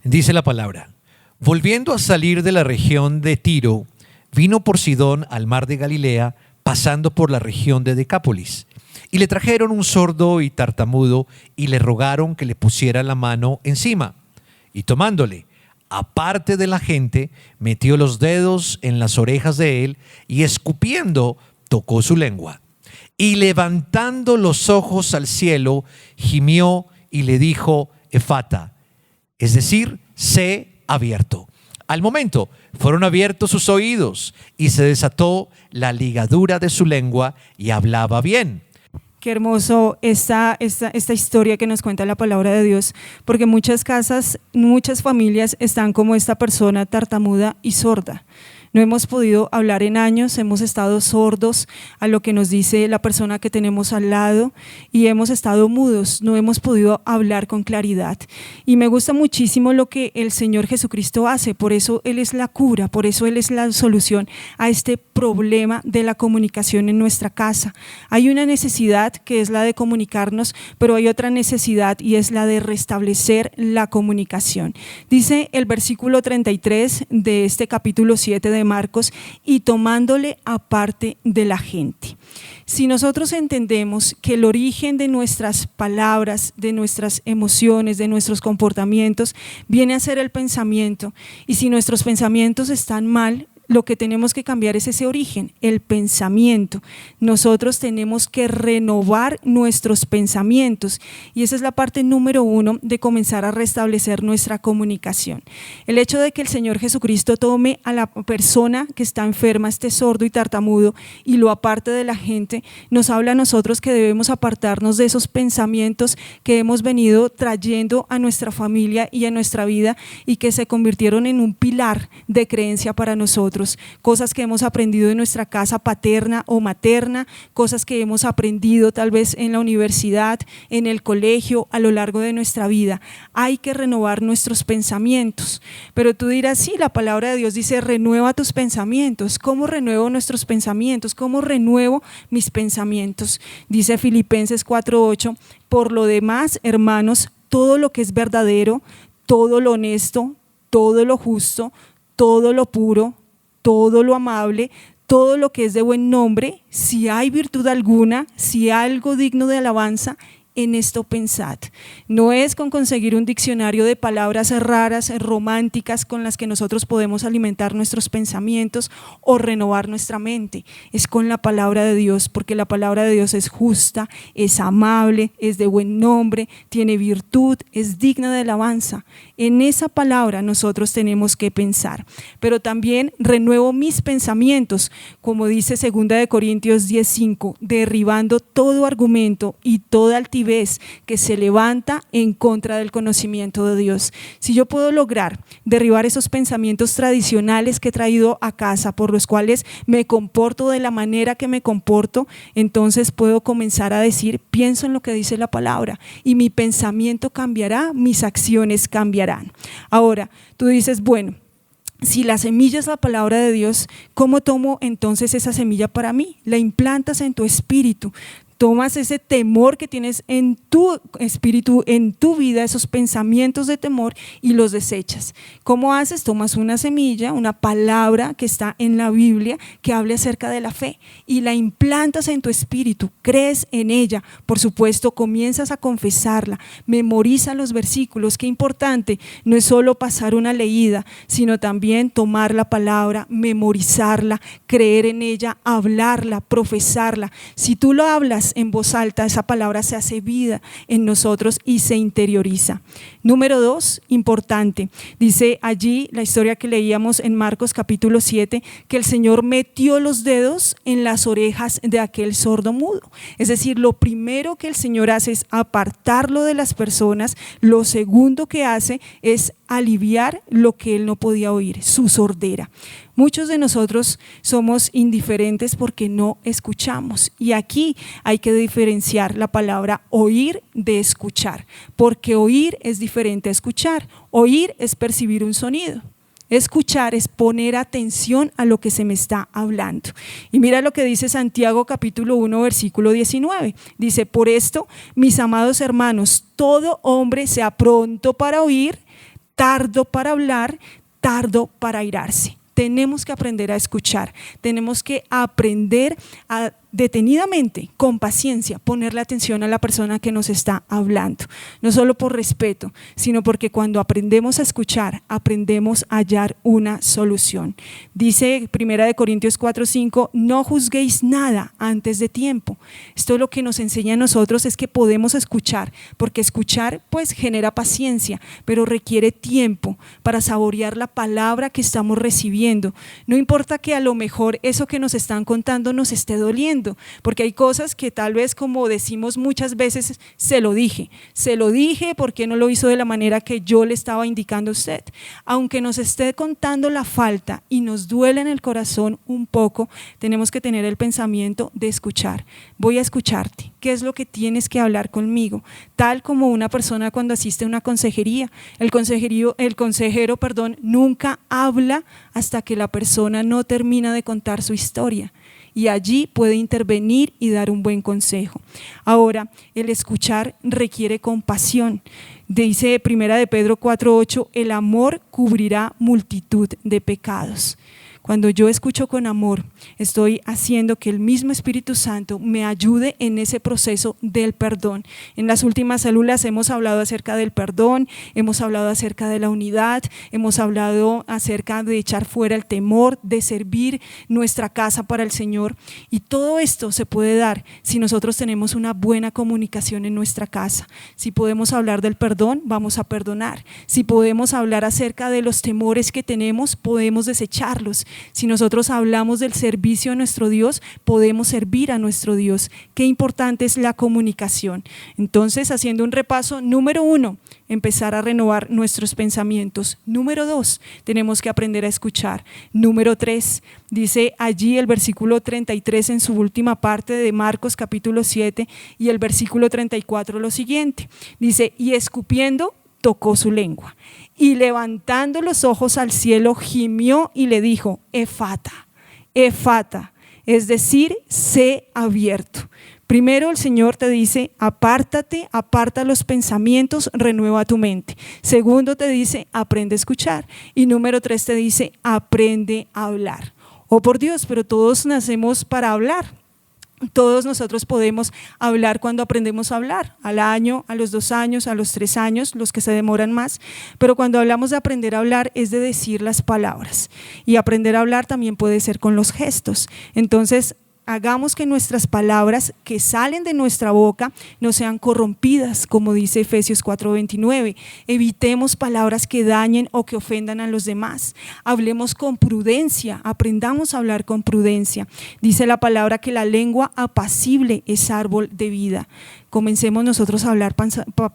Dice la palabra: volviendo a salir de la región de Tiro, vino por Sidón al mar de Galilea, pasando por la región de Decápolis. Y le trajeron un sordo y tartamudo y le rogaron que le pusiera la mano encima. Y tomándole, aparte de la gente, metió los dedos en las orejas de él y escupiendo, tocó su lengua. Y levantando los ojos al cielo, gimió y le dijo, Efata, es decir, sé abierto. Al momento fueron abiertos sus oídos y se desató la ligadura de su lengua y hablaba bien. Qué hermoso esta historia que nos cuenta la palabra de Dios, porque muchas casas, muchas familias están como esta persona tartamuda y sorda. No hemos podido hablar en años, hemos estado sordos a lo que nos dice la persona que tenemos al lado y hemos estado mudos, no hemos podido hablar con claridad. Y me gusta muchísimo lo que el Señor Jesucristo hace, por eso Él es la cura, por eso Él es la solución a este problema de la comunicación en nuestra casa. Hay una necesidad que es la de comunicarnos, pero hay otra necesidad y es la de restablecer la comunicación. Dice el versículo 33 de este capítulo 7 de Marcos, y tomándole aparte de la gente. Si nosotros entendemos que el origen de nuestras palabras, de nuestras emociones, de nuestros comportamientos, viene a ser el pensamiento, y si nuestros pensamientos están mal, lo que tenemos que cambiar es ese origen, el pensamiento. Nosotros tenemos que renovar nuestros pensamientos y esa es la parte número 1 de comenzar a restablecer nuestra comunicación. El hecho de que el Señor Jesucristo tome a la persona que está enferma, este sordo y tartamudo, y lo aparte de la gente, nos habla a nosotros que debemos apartarnos de esos pensamientos que hemos venido trayendo a nuestra familia y a nuestra vida y que se convirtieron en un pilar de creencia para nosotros. Cosas que hemos aprendido en nuestra casa paterna o materna, cosas que hemos aprendido tal vez en la universidad, en el colegio, a lo largo de nuestra vida. Hay que renovar nuestros pensamientos, pero tú dirás, sí, la palabra de Dios dice renueva tus pensamientos. ¿Cómo renuevo nuestros pensamientos? ¿Cómo renuevo mis pensamientos? Dice Filipenses 4:8, por lo demás, hermanos, todo lo que es verdadero, todo lo honesto, todo lo justo, todo lo puro, todo lo amable, todo lo que es de buen nombre, si hay virtud alguna, si hay algo digno de alabanza, en esto pensad. No es con conseguir un diccionario de palabras raras, románticas, con las que nosotros podemos alimentar nuestros pensamientos o renovar nuestra mente. Es con la palabra de Dios, porque la palabra de Dios es justa, es amable, es de buen nombre, tiene virtud, es digna de alabanza. En esa palabra nosotros tenemos que pensar. Pero también renuevo mis pensamientos, como dice 2 Corintios 10:5, derribando todo argumento y toda altivez que se levanta en contra del conocimiento de Dios. Si yo puedo lograr derribar esos pensamientos tradicionales que he traído a casa, por los cuales me comporto de la manera que me comporto, entonces puedo comenzar a decir, pienso en lo que dice la palabra y mi pensamiento cambiará, mis acciones cambiarán. Ahora, tú dices, bueno, si la semilla es la palabra de Dios, ¿cómo tomo entonces esa semilla para mí? La implantas en tu espíritu. Tomas ese temor que tienes en tu espíritu, en tu vida, esos pensamientos de temor, y los desechas. ¿Cómo haces? Tomas una semilla, una palabra que está en la Biblia que hable acerca de la fe y la implantas en tu espíritu, crees en ella, por supuesto comienzas a confesarla, memoriza los versículos. Qué importante, no es solo pasar una leída, sino también tomar la palabra, memorizarla, creer en ella, hablarla, profesarla. Si tú lo hablas en voz alta, esa palabra se hace vida en nosotros y se interioriza. Número 2, importante, dice allí la historia que leíamos en Marcos capítulo 7, que el Señor metió los dedos en las orejas de aquel sordo mudo. Es decir, lo primero que el Señor hace es apartarlo de las personas, lo segundo que hace es aliviar lo que él no podía oír, su sordera. Muchos de nosotros somos indiferentes porque no escuchamos, y aquí hay que diferenciar la palabra oír de escuchar, porque oír es diferente a escuchar. Oír es percibir un sonido. Escuchar es poner atención a lo que se me está hablando. Y mira lo que dice Santiago capítulo 1 versículo 19. Dice, por esto, mis amados hermanos, todo hombre sea pronto para oír, tardo para hablar, tardo para airarse. Tenemos que aprender a escuchar, tenemos que aprender a detenidamente, con paciencia, ponerle atención a la persona que nos está hablando, no solo por respeto, sino porque cuando aprendemos a escuchar, aprendemos a hallar una solución. Dice 1 Corintios 4:5, no juzguéis nada antes de tiempo. Esto lo que nos enseña a nosotros es que podemos escuchar, porque escuchar pues genera paciencia, pero requiere tiempo para saborear la palabra que estamos recibiendo. No importa que a lo mejor eso que nos están contando nos esté doliendo, porque hay cosas que tal vez, como decimos muchas veces, se lo dije porque no lo hizo de la manera que yo le estaba indicando a usted. Aunque nos esté contando la falta y nos duele en el corazón un poco, tenemos que tener el pensamiento de escuchar. Voy a escucharte, ¿qué es lo que tienes que hablar conmigo? Tal como una persona cuando asiste a una consejería, el consejero nunca habla hasta que la persona no termina de contar su historia, y allí puede intervenir y dar un buen consejo. Ahora, el escuchar requiere compasión. Dice 1 Pedro 4:8, el amor cubrirá multitud de pecados. Cuando yo escucho con amor, estoy haciendo que el mismo Espíritu Santo me ayude en ese proceso del perdón. En las últimas células hemos hablado acerca del perdón, hemos hablado acerca de la unidad, hemos hablado acerca de echar fuera el temor, de servir nuestra casa para el Señor. Y todo esto se puede dar si nosotros tenemos una buena comunicación en nuestra casa. Si podemos hablar del perdón, vamos a perdonar. Si podemos hablar acerca de los temores que tenemos, podemos desecharlos. Si nosotros hablamos del servicio a nuestro Dios, podemos servir a nuestro Dios. Qué importante es la comunicación. Entonces, haciendo un repaso, número 1, empezar a renovar nuestros pensamientos. Número 2, tenemos que aprender a escuchar. Número 3, dice allí el versículo 33 en su última parte de Marcos capítulo 7 y el versículo 34 lo siguiente. Dice, y escupiendo, tocó su lengua y levantando los ojos al cielo gimió y le dijo, efata, efata, es decir, sé abierto. Primero el Señor te dice, apártate, aparta los pensamientos, renueva tu mente. Segundo te dice, aprende a escuchar. Y número 3 te dice, aprende a hablar. Oh por Dios, pero todos nacemos para hablar. Todos nosotros podemos hablar cuando aprendemos a hablar, al año, a los 2 años, a los 3 años, los que se demoran más, pero cuando hablamos de aprender a hablar es de decir las palabras, y aprender a hablar también puede ser con los gestos. Entonces, hagamos que nuestras palabras que salen de nuestra boca no sean corrompidas, como dice Efesios 4:29. Evitemos palabras que dañen o que ofendan a los demás. Hablemos con prudencia, aprendamos a hablar con prudencia. Dice la palabra que la lengua apacible es árbol de vida. Comencemos nosotros a hablar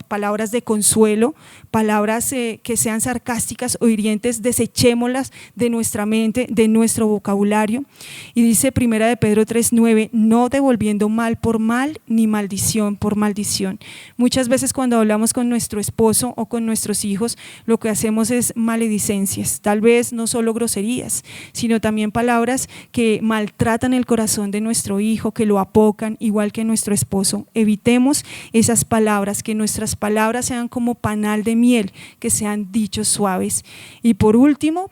palabras de consuelo, palabras que sean sarcásticas o hirientes, desechémoslas de nuestra mente, de nuestro vocabulario. Y dice 1 de Pedro 3:9, no devolviendo mal por mal, ni maldición por maldición. Muchas veces cuando hablamos con nuestro esposo o con nuestros hijos, lo que hacemos es maledicencias, tal vez no solo groserías, sino también palabras que maltratan el corazón de nuestro hijo, que lo apocan, igual que nuestro esposo. Evitemos esas palabras, que nuestras palabras sean como panal de miel, que sean dichos suaves. Y por último,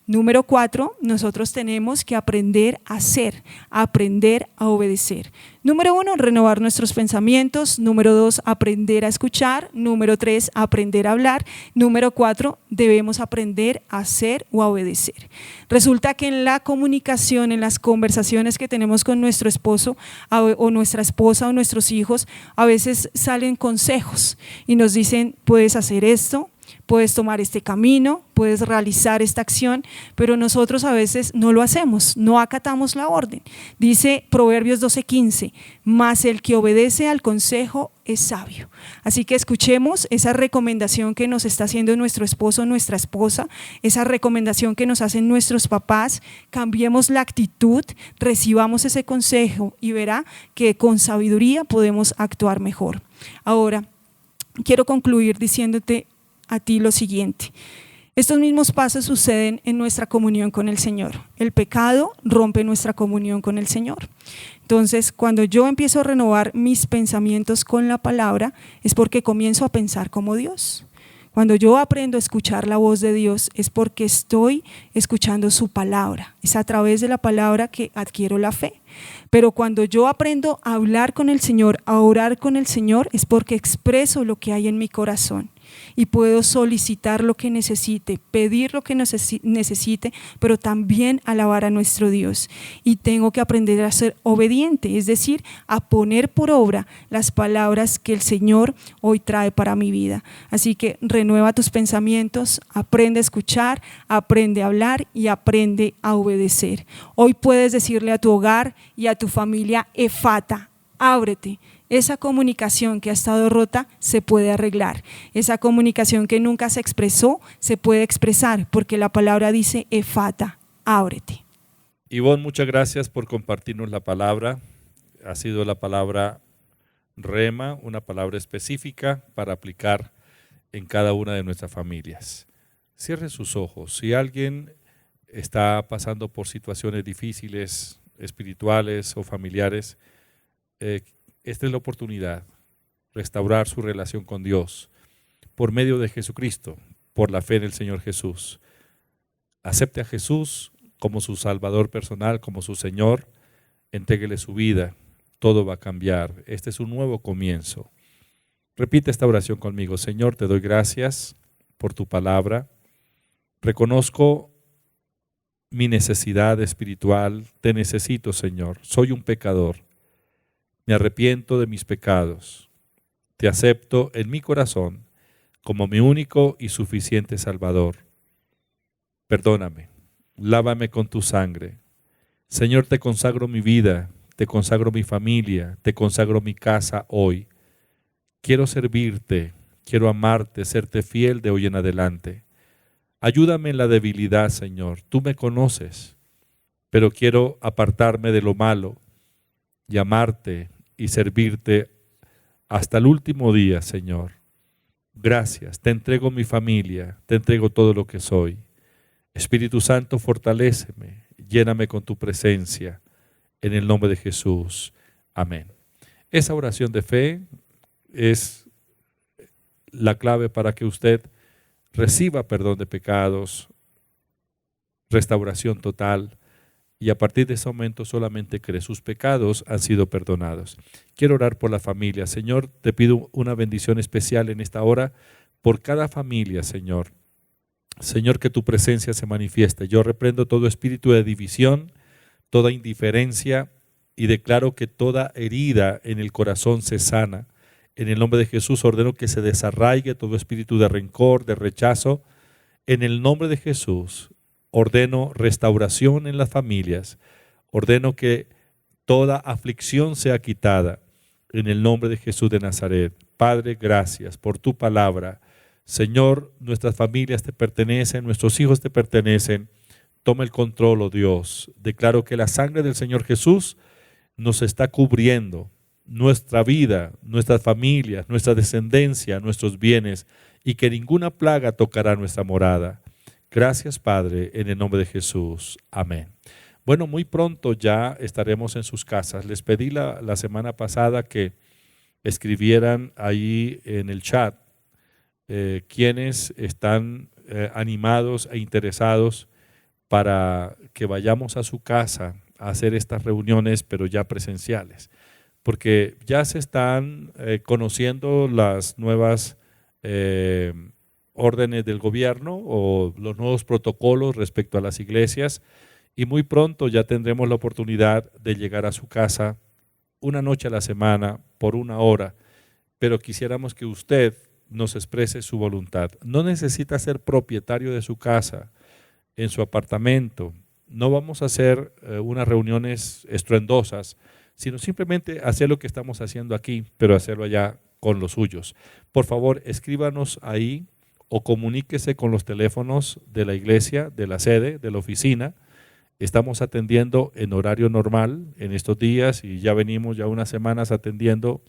número 4, nosotros tenemos que aprender a ser, aprender a obedecer. Número 1, renovar nuestros pensamientos. Número 2, aprender a escuchar. Número 3, aprender a hablar. Número 4, debemos aprender a ser o a obedecer. Resulta que en la comunicación, en las conversaciones que tenemos con nuestro esposo o nuestra esposa o nuestros hijos, a veces salen consejos y nos dicen, puedes hacer esto, puedes tomar este camino, puedes realizar esta acción, pero nosotros a veces no lo hacemos, no acatamos la orden. Dice Proverbios 12:15, mas el que obedece al consejo es sabio. Así que escuchemos esa recomendación que nos está haciendo nuestro esposo, nuestra esposa, esa recomendación que nos hacen nuestros papás, cambiemos la actitud, recibamos ese consejo y verá que con sabiduría podemos actuar mejor. Ahora, quiero concluir diciéndote a ti lo siguiente. Estos mismos pasos suceden en nuestra comunión con el Señor. El pecado rompe nuestra comunión con el Señor. Entonces, cuando yo empiezo a renovar mis pensamientos con la palabra, es porque comienzo a pensar como Dios. Cuando yo aprendo a escuchar la voz de Dios, es porque estoy escuchando su palabra. Es a través de la palabra que adquiero la fe. Pero cuando yo aprendo a hablar con el Señor, a orar con el Señor, es porque expreso lo que hay en mi corazón. Y puedo solicitar lo que necesite, pedir lo que necesite, pero también alabar a nuestro Dios. Y tengo que aprender a ser obediente, es decir, a poner por obra las palabras que el Señor hoy trae para mi vida. Así que renueva tus pensamientos, aprende a escuchar, aprende a hablar y aprende a obedecer. Hoy puedes decirle a tu hogar y a tu familia, Efata, ábrete. Esa comunicación que ha estado rota se puede arreglar. Esa comunicación que nunca se expresó se puede expresar, porque la palabra dice, Efata, ábrete. Ivonne, muchas gracias por compartirnos la palabra. Ha sido la palabra rema, una palabra específica para aplicar en cada una de nuestras familias. Cierre sus ojos. Si alguien está pasando por situaciones difíciles, espirituales o familiares, esta es la oportunidad, restaurar su relación con Dios por medio de Jesucristo, por la fe en el Señor Jesús. Acepte a Jesús como su Salvador personal, como su Señor, entréguele su vida, todo va a cambiar. Este es un nuevo comienzo. Repite esta oración conmigo. Señor, te doy gracias por tu palabra. Reconozco mi necesidad espiritual. Te necesito, Señor. Soy un pecador. Me arrepiento de mis pecados. Te acepto en mi corazón como mi único y suficiente Salvador. Perdóname, lávame con tu sangre. Señor, te consagro mi vida, te consagro mi familia, te consagro mi casa hoy. Quiero servirte, quiero amarte, serte fiel de hoy en adelante. Ayúdame en la debilidad, Señor. Tú me conoces, pero quiero apartarme de lo malo y amarte y servirte hasta el último día, Señor. Gracias, te entrego mi familia, te entrego todo lo que soy. Espíritu Santo, fortaléceme, lléname con tu presencia, en el nombre de Jesús. Amén. Esa oración de fe es la clave para que usted reciba perdón de pecados, restauración total y a partir de ese momento solamente cree. Sus pecados han sido perdonados. Quiero orar por la familia. Señor, te pido una bendición especial en esta hora por cada familia, Señor. Señor, que tu presencia se manifieste. Yo reprendo todo espíritu de división, toda indiferencia y declaro que toda herida en el corazón se sana. En el nombre de Jesús ordeno que se desarraigue todo espíritu de rencor, de rechazo. En el nombre de Jesús ordeno restauración en las familias. Ordeno que toda aflicción sea quitada. En el nombre de Jesús de Nazaret. Padre, gracias por tu palabra. Señor, nuestras familias te pertenecen, nuestros hijos te pertenecen. Toma el control, oh Dios. Declaro que la sangre del Señor Jesús nos está cubriendo nuestra vida, nuestras familias, nuestra descendencia, nuestros bienes, y que ninguna plaga tocará nuestra morada. Gracias, Padre, en el nombre de Jesús. Amén. Bueno, muy pronto ya estaremos en sus casas. Les pedí la semana pasada que escribieran ahí en el chat quienes están animados e interesados para que vayamos a su casa a hacer estas reuniones, pero ya presenciales. Porque ya se están conociendo las nuevas órdenes del gobierno o los nuevos protocolos respecto a las iglesias, y muy pronto ya tendremos la oportunidad de llegar a su casa una noche a la semana por 1 hora, pero quisiéramos que usted nos exprese su voluntad. No necesita ser propietario de su casa, en su apartamento. No vamos a hacer unas reuniones estruendosas, sino simplemente hacer lo que estamos haciendo aquí, pero hacerlo allá con los suyos. Por favor, escríbanos ahí o comuníquese con los teléfonos de la iglesia, de la sede, de la oficina. Estamos atendiendo en horario normal en estos días y ya venimos ya unas semanas atendiendo.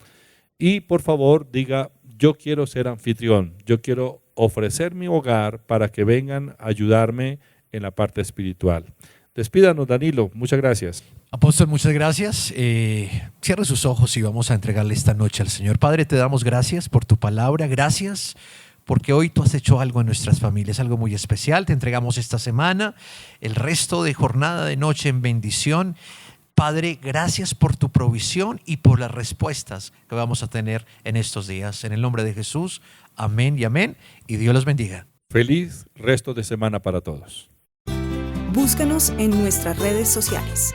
Y por favor diga, yo quiero ser anfitrión, yo quiero ofrecer mi hogar para que vengan a ayudarme en la parte espiritual. Despídanos, Danilo, muchas gracias. Apóstol, muchas gracias. Cierre sus ojos y vamos a entregarle esta noche al Señor. Padre, te damos gracias por tu palabra, gracias porque hoy tú has hecho algo en nuestras familias, algo muy especial. Te entregamos esta semana, el resto de jornada de noche en bendición. Padre, gracias por tu provisión y por las respuestas que vamos a tener en estos días. En el nombre de Jesús, amén y amén. Y Dios los bendiga. Feliz resto de semana para todos. Búscanos en nuestras redes sociales.